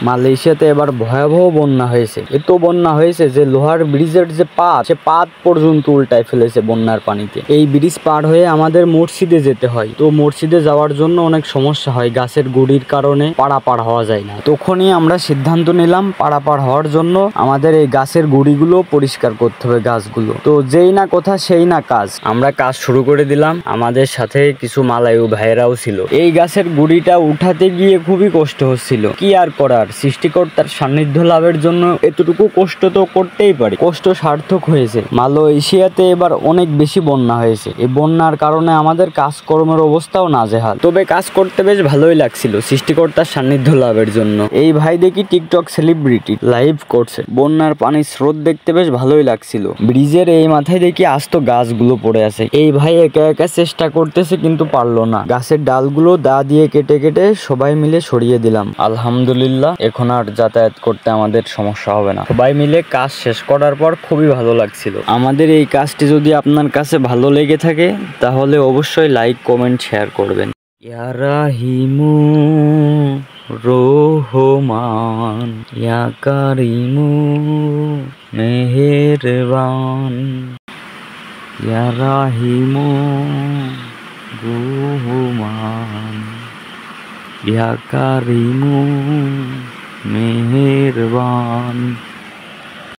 মালয়েশিয়াতে এবার ভয়াবহ বন্যা হয়েছে। এত বন্যা হয়েছে যে লোহার ব্রিজের যে পাত, সে পাত পর্যন্ত উল্টায় ফেলেছে বন্যার পানিতে। এই ব্রিজ পার হয়ে আমাদের মসজিদে যেতে হয়। তো মসজিদে যাওয়ার জন্য অনেক সমস্যা হয়, গাছের গুড়ির কারণে পারাপার হওয়া যায় না। তখনই আমরা সিদ্ধান্ত নিলাম পারাপার হওয়ার জন্য আমাদের এই গাছের গুড়িগুলো পরিষ্কার করতে হবে, গাছগুলো। তো যেই না কথা সেই না কাজ, আমরা কাজ শুরু করে দিলাম। আমাদের সাথে কিছু মালায়ু ভাইয়েরাও ছিল। এই গাছের গুড়িটা উঠাতে গিয়ে খুবই কষ্ট হচ্ছিল। কি আর করার, সৃষ্টিকর্তার সান্নিধ্য লাভের জন্য এতটুকু কষ্ট তো করতেই পারি। কষ্ট সার্থক হয়েছে। মালয়েশিয়াতে এবার অনেক বেশি বন্যা হয়েছে। এই বন্যার কারণে আমাদের কাজকর্মের অবস্থাও নাজেহাল। তবে কাজ করতে বেশ ভালোই লাগছিল সৃষ্টিকর্তার সান্নিধ্য লাভের জন্য। এই ভাই দেখি টিকটক সেলিব্রিটি লাইভ করছে। বন্যার পানির স্রোত দেখতে বেশ ভালোই লাগছিল। ব্রিজের এই মাথায় দেখি আস্ত গাছগুলো পড়ে আছে। এই ভাই একা একা চেষ্টা করতেছে কিন্তু পারলো না। গাছের ডালগুলো দা দিয়ে কেটে কেটে সবাই মিলে সরিয়ে দিলাম। আলহামদুলিল্লাহ, এখন আর যাতায়াত করতে আমাদের সমস্যা হবে না। সবাই মিলে কাজ শেষ করার পর খুবই ভালো লাগছিল। আমাদের এই কাজটি যদি আপনার কাছে ভালো লেগে থাকে তাহলে অবশ্যই লাইক, কমেন্ট, শেয়ার করবেন। ইয়া রাহিমু রহমান, ইয়া কারিমু মেহেরবান, ইয়া রাহিমু রহমান, ইয়া কারিমু মেহেরবান।